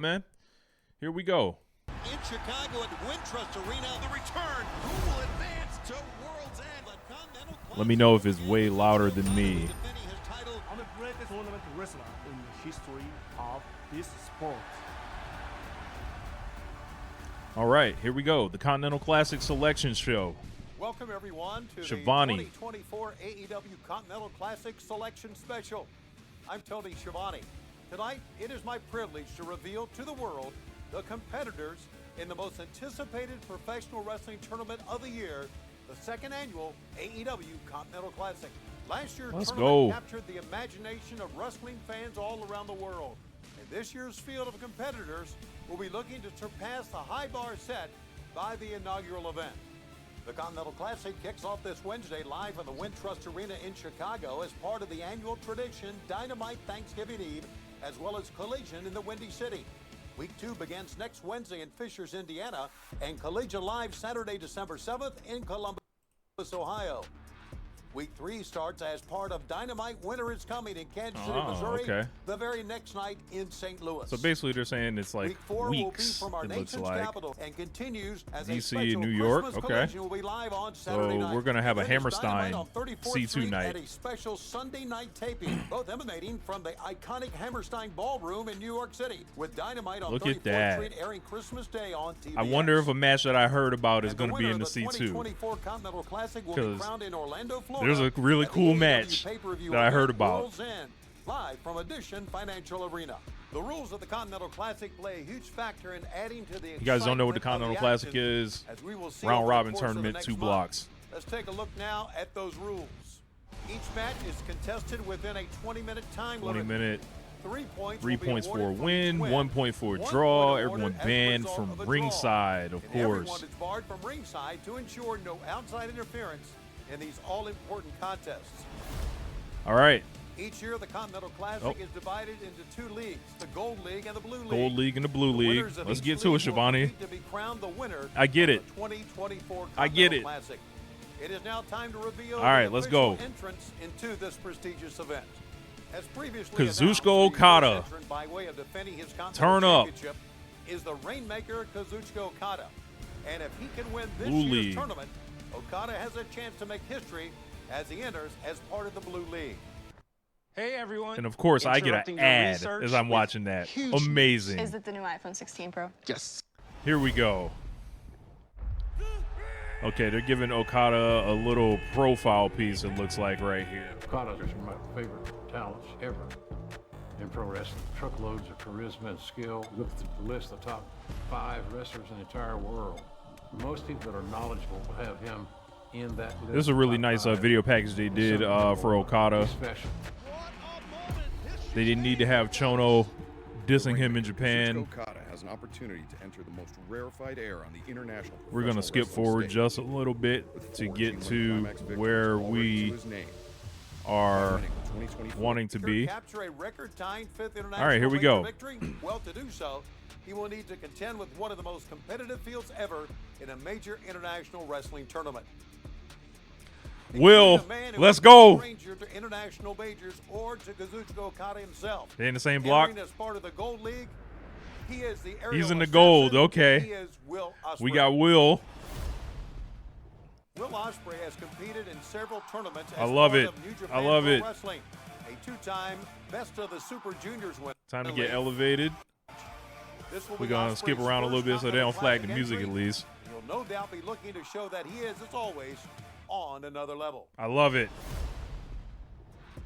Man, here we go. In Chicago at Wintrust Arena, the return. Who will advance to World's End? Let me know if it's way louder than me. I'm the greatest tournament wrestler in the history of this sport. All right, here we go. The Continental Classic Selection Show. Welcome, everyone, to Shivani. the 2024 AEW Continental Classic Selection Special. I'm Tony Schiavone. Tonight, it is my privilege to reveal to the world the competitors in the most anticipated professional wrestling tournament of the year, the second annual AEW Continental Classic. Last year's tournament captured the imagination of wrestling fans all around the world. And this year's field of competitors will be looking to surpass the high bar set by the inaugural event. The Continental Classic kicks off this Wednesday live at the Wintrust Arena in Chicago as part of the annual tradition Dynamite Thanksgiving Eve, as well as Collision in the Windy City. Week 2 begins next Wednesday in Fishers, Indiana, and Collision live Saturday, December 7th in Columbus, Ohio. Week 3 starts as part of Dynamite Winter is Coming in Kansas City, Missouri, the very next night in St. Louis. So basically they're saying it's like Week 4 weeks, will be from our it looks nation's like. capital and continues as a DC, special New York, Christmas okay. collision will be live on Saturday night. So we're going to have a Finish Hammerstein Dynamite on 34th C2 Street night. at a special Sunday night taping, both emanating from the iconic Hammerstein Ballroom in New York City, with Dynamite on 34th Street airing Christmas Day on TBS. I wonder if a match that I heard about is going to be in the C2. 2024 Continental Classic will be crowned in Orlando, Florida. There's a really cool match that I heard about. World's End, live from Edition Financial Arena. The rules of the Continental Classic play a huge factor in adding to the You guys don't know what the Continental Classic is? Round robin tournament, 2 blocks. Let's take a look now at those rules. Each match is contested within a 20-minute time limit. 20-minute. 3 points for a win, 1 1 point for a 1 draw. point Everyone awarded as a banned result from of a ringside, draw. of And course. Everyone is barred from ringside to ensure no outside interference in these all-important contests. All right. Each year, the Continental Classic is divided into 2 leagues, the Gold League and the Blue League. Gold League and the Blue League. Let's get to it, Shivani. To be crowned the winner I get it. of the 2024 I get it. Classic. It is now time to reveal All right, the let's official go. entrance into this prestigious event. As previously Kazuchika announced, the Okada. first entrant by way of defending his Turn Continental up. Championship is the Rainmaker Kazuchika Okada. And if he can win this Blue year's League. tournament, Okada has a chance to make history as he enters as part of the Blue League. Hey everyone. And of course, I get an ad research as I'm watching that. Amazing. Is it the new iPhone 16 Pro? Yes. Here we go. Okay, they're giving Okada a little profile piece, it looks like, right here. Okada is one of my favorite talents ever in pro wrestling. Truckloads of charisma and skill. Look at the list of the top 5 wrestlers in the entire world. Most people that are knowledgeable will have him in that list. This is a really nice video package they did for Okada. Special. They didn't need to have Chono dissing him in Japan. Okada has an opportunity to enter the most rarefied air on the international. We're going to skip forward just a little bit to get to where we are wanting to be. Capture a record-tying 5th international All right, here we go. victory. Well, to do so, he will need to contend with one of the most competitive fields ever in a major international wrestling tournament. Will, let's go. To international majors or to Kazuchika Okada himself. They in the same block. As part of the Gold League, he is the He's in the assassin. gold. He Okay. is Will Ospreay. We got Will. Will Ospreay has competed in several tournaments. I love part it. Of New Japan I love Pro it. Wrestling, a 2-time Best of the Super Juniors winner. Time to get elevated. We're going to skip around a little bit so they don't flag the music at least. He'll no doubt be looking to show that he is, as always, on another level. I love it.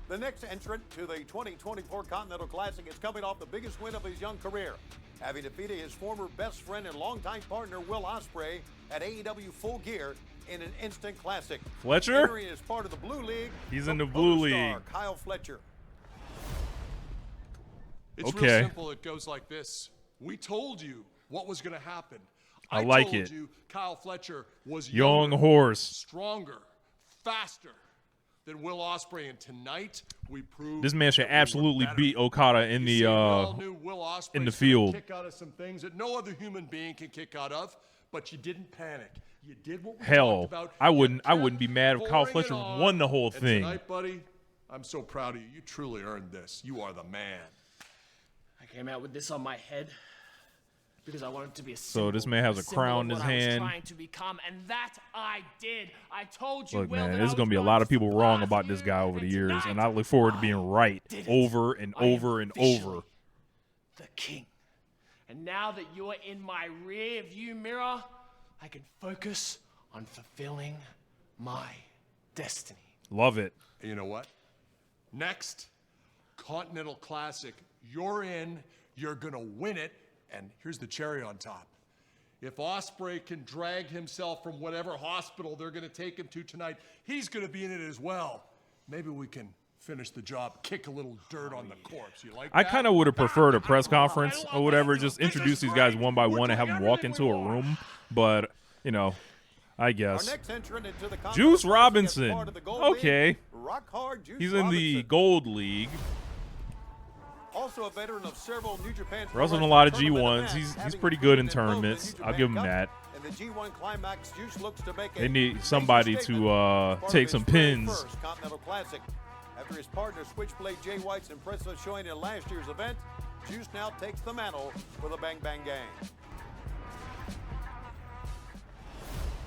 The next entrant to the 2024 Continental Classic is coming off the biggest win of his young career, having defeated his former best friend and longtime partner Will Ospreay at AEW Full Gear in an instant classic. Fletcher? Entering as part of the Blue League. He's in the Blue Protostar, League. Kyle Fletcher. It's Okay. real simple. It goes like this. We told you what was going to happen. I like told it. You Kyle Fletcher was Young younger, horse. stronger, faster than Will Ospreay, and tonight we proved This man should that we were absolutely better. beat Okada in You see, we all knew Will Ospreay's field. gonna kick out of some things that no other human being can kick out of, but you didn't panic. You did what we Hell, talked about. I You wouldn't be kept mad if Kyle pouring Fletcher it on. won the whole And thing. Tonight, buddy, I'm so proud of you. You truly earned this. You are the man. I came out with this on my head. because I wanted to be a So this symbol, man has a symbol crown of in his what I was hand. trying to become, and that I did. I told you, Look, Will, man, that there's I was going to be a going lot of to people wrong surprise about this you, guy over the and years, tonight, and I look forward to being I right did it. over and I am over and officially over. the king. And now that you're in my rear view mirror, I can focus on fulfilling my destiny. Love it. And you know what? Next, Continental Classic. You're in, you're gonna win it, and here's the cherry on top. If Ospreay can drag himself from whatever hospital they're gonna take him to tonight, he's gonna be in it as well. Maybe we can finish the job, kick a little dirt on the corpse. You like that? I kind of would have preferred a press conference or whatever. Just introduce these guys one by one and have them walk into a room. But, you know, I Our guess. next entrant into the Continental Juice Classic as Robinson. part of the Gold Okay. League, Rock Hard Juice He's in the Robinson. Gold League. Also a veteran of several New Japan Wrestling a Pro lot of Wrestling tournament G1s. events, He's having pretty good in competed both the tournaments. New I'll Japan give him Cup that. and the G1 Climax. Juice looks to make They a need major somebody statement to as part take of some his very pins. first Continental Classic. After his partner Switchblade Jay White's impressive showing in last year's event, Juice now takes the mantle for the Bang Bang Gang.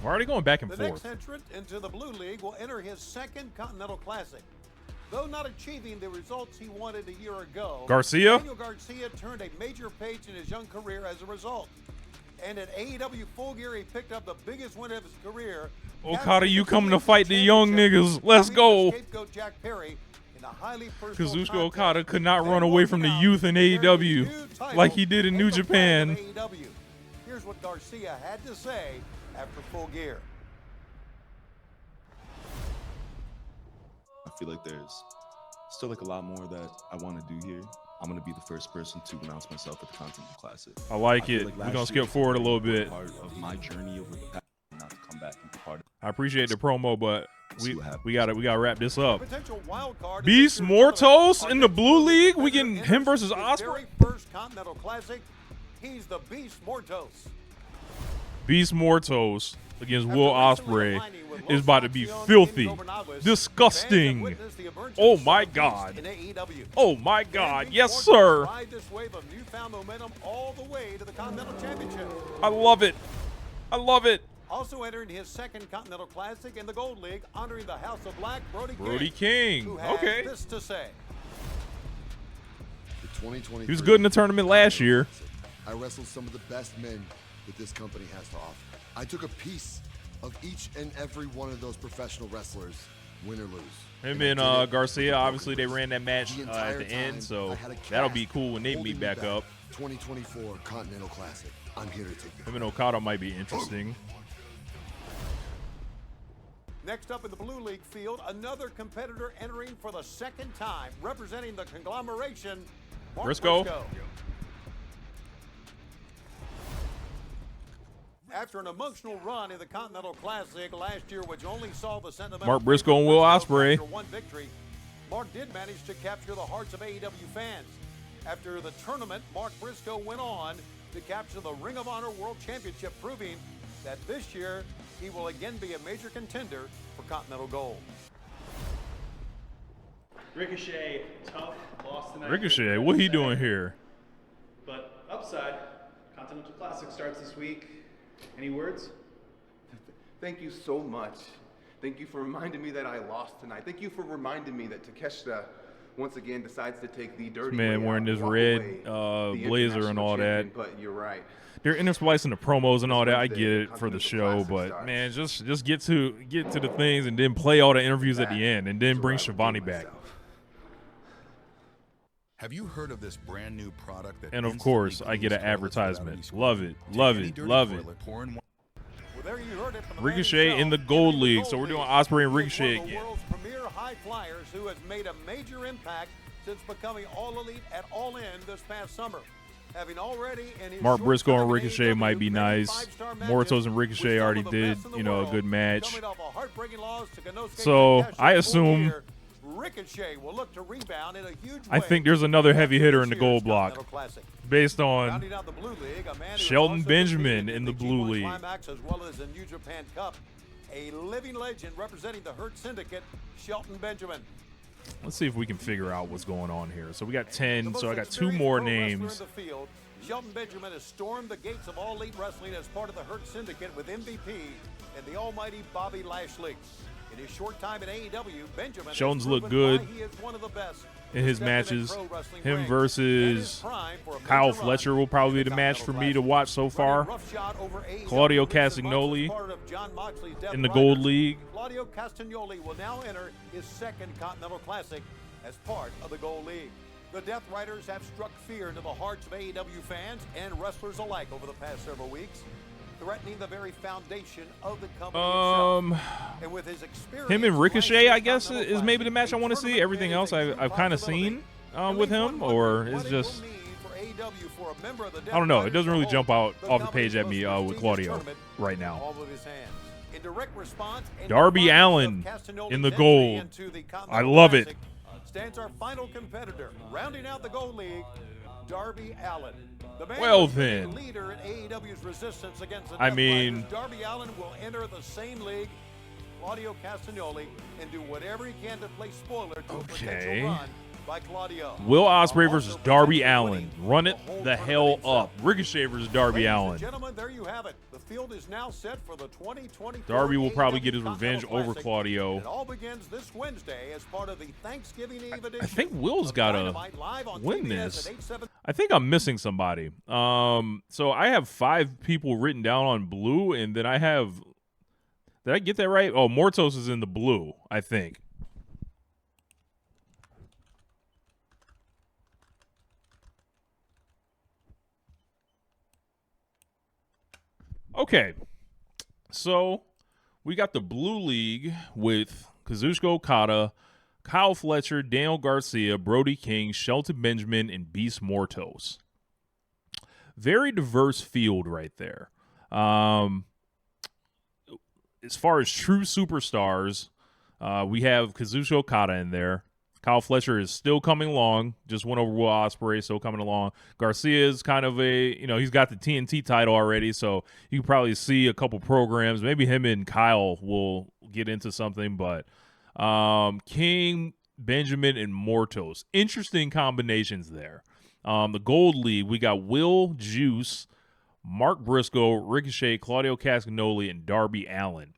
We're already going back and The forth. next entrant into the Blue League will enter his second Continental Classic. Though not achieving the results he wanted a year ago, Garcia? Daniel Garcia turned a major page in his young career as a result. And at AEW Full Gear, he picked up the biggest win of his career. Okada, you coming to fight the young niggas. Let's go. Scapegoat Jack Perry in a highly personal Kazuchika contest. Okada could not And run away from the walking out youth in carrying the AEW new title like he did in and New the flag of Japan. AEW. Here's what Garcia had to say after Full Gear. I feel like there's still like a lot more that I want to do here. I'm gonna be the first person to announce myself at the Continental Classic. I like feel it. like We're last gonna year skip was forward a an little important bit. Part of my journey over the past, not to come back and be part of. I appreciate the promo, but See we what happens. we gotta wrap this up. Potential wild card Beast in this year's Mortos tournament. in the Blue League. We Competitor getting him enters versus his Ospreay. very first Continental Classic. He's the Beast Mortos. Beast Mortos against After Will recently Ospreay aligning with is Los about to be Facción filthy, Ingobernables, fans have disgusting. witnessed the emergence Oh my of the Beast God. in AEW. Oh my Can God, Beast yes Mortos sir. ride this wave of newfound momentum all the way to the Continental Championship. I love it. I love it. Also entering his second Continental Classic in the Gold League, honoring the House of Black, Brody King. who has Okay. this to say. The 2023 He was good in the tournament last year. I wrestled some of the best men that this company has to offer. I took a piece of each and every one of those professional wrestlers, win or lose. Him I and did it Garcia, with obviously they focus. ran that match The at entire the end, time, so I had a that'll cast be cool when they holding meet me back up. 2024 Continental Classic. I'm here to take Him and Okada might be interesting. Next up in the Blue League field, another competitor entering for the second time, representing the conglomeration, Mark Briscoe. After an emotional run in the Continental Classic last year, which only saw the sentimental Mark Briscoe and Will Ospreay. After one victory, Mark did manage to capture the hearts of AEW fans. After the tournament, Mark Briscoe went on to capture the Ring of Honor World Championship, proving that this year he will again be a major contender for Continental Gold. Ricochet, tough, lost tonight. Ricochet, what he doing here? But upside, Continental Classic starts this week. Any words? Thank you so much. Thank you for reminding me that I lost tonight. Thank you for reminding me that Takeshita once again decides to take the dirty Man way wearing out this and walk red away the blazer and all international that. champion, But you're right. They're intersplicing the promos and all that. I Wednesday, get it the for the Continental show, Classic but starts. man, just get to the things and then play all the interviews at the end and then is bring where I Shivani redeem back. myself. Have you heard of this brand new product that And of instantly course, I get cleans an toilets without any advertisement. squeak? Love it, Take love any it, dirty love it. toilet, pour in one. Well, there you heard it from the Ricochet man in the himself, Gold entering League. the So we're Gold doing League. Ospreay and He is Ricochet one of the again. world's premier high flyers who has made a major impact since becoming All Elite at All In this past summer. Having already in his Mark short Briscoe and time in Ricochet AEW, might be many nice. five-star matches Mortos and with Ricochet some already of the did, best in the you know, a world. good match. Coming off a heartbreaking loss to Konosuke So, Takeshita I full assume- year, Ricochet will look to rebound in a huge I way think there's another heavy after hitter this in the year's gold block Continental Classic. based on Rounding out the Blue League, a man who Shelton has also Benjamin competed in the G1 Blue League. Climax as well as the New Japan Cup. A living legend representing the Hurt Syndicate, Shelton Benjamin. Let's see if we can figure out what's going on here. So we got The 10, most so I got two experienced more pro wrestler names. in the field, Shelton Benjamin has stormed the gates of All Elite Wrestling as part of the Hurt Syndicate with MVP and the almighty Bobby Lashley. In his short time in AEW, Benjamin Shelton's has looked proven good why he is one of the best in his matches. Him versus Kyle Fletcher will probably be the match for me to watch so far. Claudio Castagnoli in the Gold League. Claudio Castagnoli will now enter his second Continental Classic as part of the Gold League. The Death Riders have struck fear into the hearts of AEW fans and wrestlers alike over the past several weeks, threatening the very foundation of the company itself. And with his experience, him and Ricochet, I guess, is maybe the match I want to see. Everything else I've kind of seen with him, or it's just, I don't know. It doesn't really jump out off the page at me with Claudio right now. Darby Allin in the gold. I love it. Stands our final competitor, rounding out the Gold League, Darby Allin. The man Well who's been then, a leader in AEW's resistance against the I Death mean, Riders, Darby Allin will enter the same league, Claudio Castagnoli, and do whatever he can to play spoiler to a potential run by Claudio. Will Ospreay versus Darby Allin. Run it the hell up. Ricochet versus Darby Allin. Gentlemen, there you have it. The field is now set for the 2024 Darby will probably AEW get his revenge Continental over Classic. Claudio. It all begins this Wednesday as part of the Thanksgiving Eve edition. I think Will's got to win TBS this. at 8/7. I think I'm missing somebody. So I have 5 people written down on blue, and then I have, did I get that right? Oh, Mortos is in the blue, I think. Okay, so we got the Blue League with Kazuchika Okada, Kyle Fletcher, Daniel Garcia, Brody King, Shelton Benjamin, and Beast Mortos. Very diverse field right there. As far as true superstars, we have Kazuchika Okada in there. Kyle Fletcher is still coming along. Just went over Will Ospreay, still coming along. Garcia is kind of he's got the TNT title already, so you can probably see a couple programs. Maybe him and Kyle will get into something, but King, Benjamin, and Mortos. Interesting combinations there. The Gold League, we got Will, Juice, Mark Briscoe, Ricochet, Claudio Castagnoli, and Darby Allin.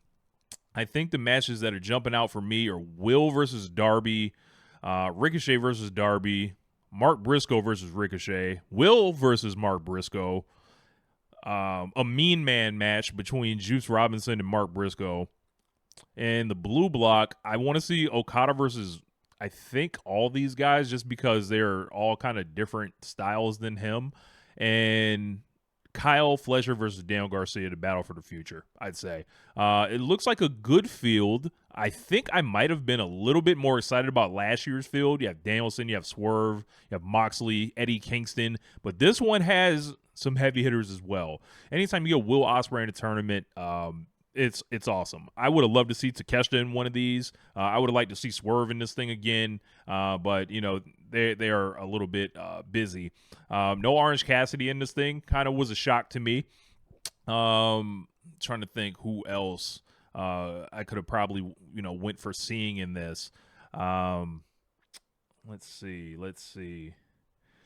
I think the matches that are jumping out for me are Will versus Darby, Ricochet versus Darby, Mark Briscoe versus Ricochet, Will versus Mark Briscoe, a Mean Man match between Juice Robinson and Mark Briscoe. And the blue block, I want to see Okada versus, I think, all these guys, just because they're all kind of different styles than him. And Kyle Fletcher versus Daniel Garcia to battle for the future, I'd say. It looks like a good field. I think I might have been a little bit more excited about last year's field. You have Danielson, you have Swerve, you have Moxley, Eddie Kingston. But this one has some heavy hitters as well. Anytime you get Will Ospreay in a tournament, it's awesome. I would have loved to see Takeshita in one of these. I would have liked to see Swerve in this thing again. But, you know, they are a little bit busy. No Orange Cassidy in this thing kind of was a shock to me. Trying to think who else I could have probably, went for seeing in this. Let's see.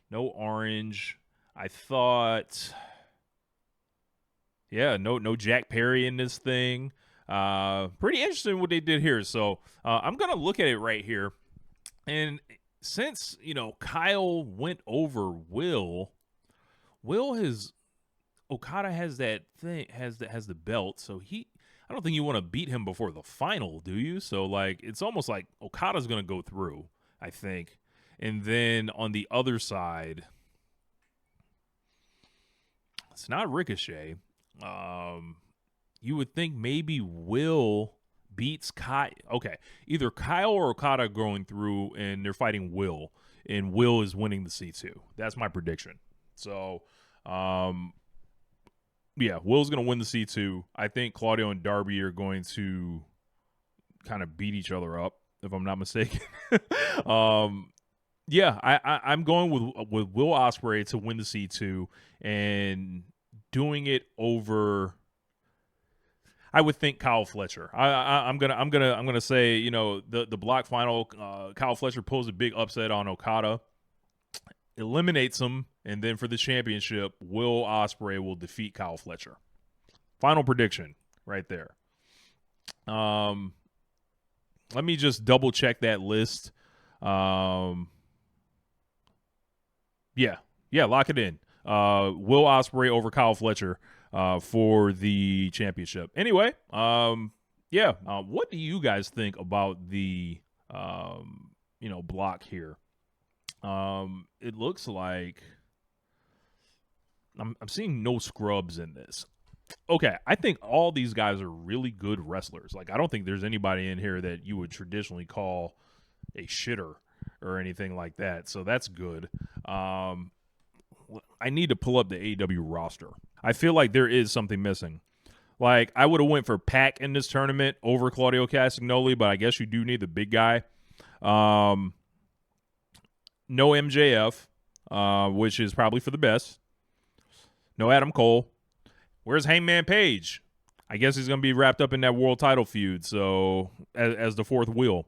No Orange. I thought, no Jack Perry in this thing. Pretty interesting what they did here. So I'm going to look at it right here. And since, Kyle went over Okada has that thing, has the belt, so I don't think you want to beat him before the final, do you? So, it's almost like Okada's going to go through, I think. And then on the other side, it's not Ricochet. You would think maybe Will beats Kyle. Okay, either Kyle or Okada going through, and they're fighting Will, and Will is winning the C2. That's my prediction. So, Will's going to win the C2. I think Claudio and Darby are going to kind of beat each other up, if I'm not mistaken. I'm going with Will Ospreay to win the C2 and doing it over, I would think, Kyle Fletcher. I'm gonna say, the block final, Kyle Fletcher pulls a big upset on Okada, eliminates him, and then for the championship, Will Ospreay will defeat Kyle Fletcher. Final prediction right there. Let me just double check that list. Yeah, lock it in. Will Ospreay over Kyle Fletcher for the championship. Anyway, what do you guys think about the block here? It looks like I'm seeing no scrubs in this. Okay, I think all these guys are really good wrestlers. Like, I don't think there's anybody in here that you would traditionally call a shitter or anything like that. So that's good. I need to pull up the AEW roster. I feel like there is something missing. Like, I would have went for Pac in this tournament over Claudio Castagnoli, but I guess you do need the big guy. No MJF, which is probably for the best. No Adam Cole. Where's Hangman Page? I guess he's going to be wrapped up in that world title feud, so as the fourth wheel.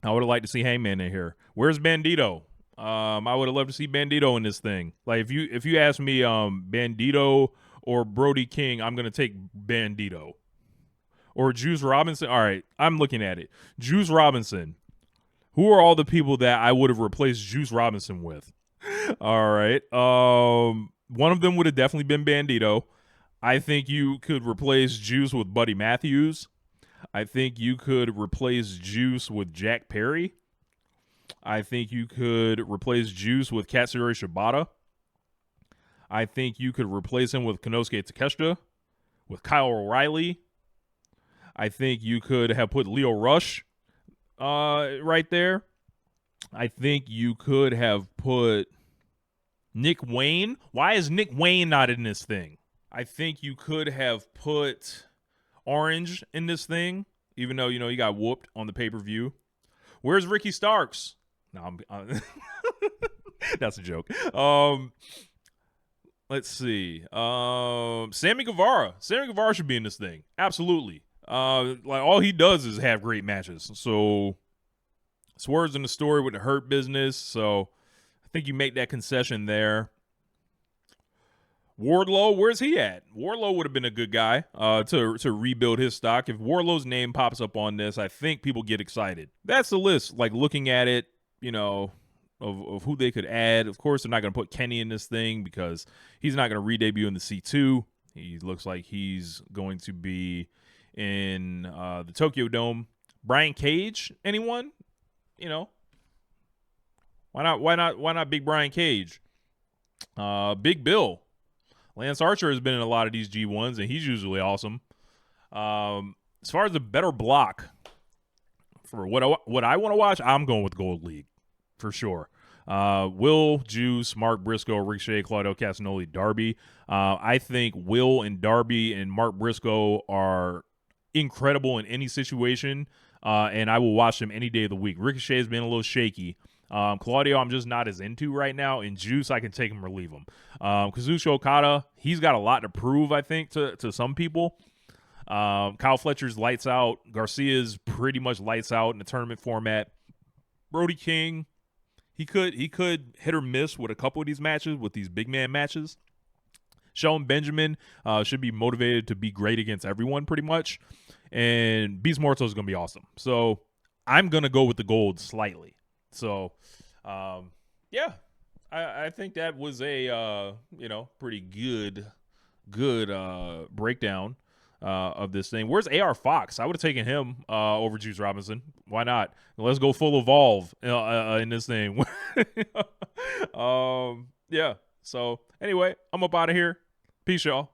I would have liked to see Hangman in here. Where's Bandito? I would have loved to see Bandito in this thing. Like, if you ask me Bandito or Brody King, I'm going to take Bandito. Or Juice Robinson. All right, I'm looking at it. Juice Robinson. Who are all the people that I would have replaced Juice Robinson with? All right. One of them would have definitely been Bandito. I think you could replace Juice with Buddy Matthews. I think you could replace Juice with Jack Perry. I think you could replace Juice with Katsuyori Shibata. I think you could replace him with Konosuke Takeshita, with Kyle O'Reilly. I think you could have put Leo Rush right there. I think you could have put Nick Wayne. Why is Nick Wayne not in this thing? I think you could have put Orange in this thing, even though, he got whooped on the pay-per-view. Where's Ricky Starks? No, that's a joke. Let's see. Sammy Guevara. Sammy Guevara should be in this thing. Absolutely. All he does is have great matches. So Swerve's in the story with the Hurt Business. So I think you make that concession there. Wardlow, where's he at? Wardlow would have been a good guy to rebuild his stock. If Wardlow's name pops up on this, I think people get excited. That's the list. Like, looking at it, of who they could add. Of course, they're not going to put Kenny in this thing because he's not going to re-debut in the C2. He looks like he's going to be in the Tokyo Dome. Brian Cage, anyone? Why not Big Brian Cage? Big Bill. Lance Archer has been in a lot of these G1s, and he's usually awesome. As far as the better block for what I want to watch, I'm going with Gold League for sure. Will, Juice, Mark Briscoe, Ricochet, Claudio Castagnoli, Darby. I think Will and Darby and Mark Briscoe are incredible in any situation, and I will watch them any day of the week. Ricochet has been a little shaky. Claudio, I'm just not as into right now. And Juice, I can take him or leave him. Kazuchika Okada, he's got a lot to prove, I think, to some people. Kyle Fletcher's lights out. Garcia's pretty much lights out in the tournament format. Brody King, he could hit or miss with a couple of these matches, with these big man matches. Shelton Benjamin should be motivated to be great against everyone pretty much. And Beast Mortal is going to be awesome. So I'm going to go with the gold slightly. So, I think that was a, pretty good breakdown of this thing. Where's AR Fox? I would have taken him over Juice Robinson. Why not? Let's go full evolve in this thing. So anyway, I'm up out of here. Peace, y'all.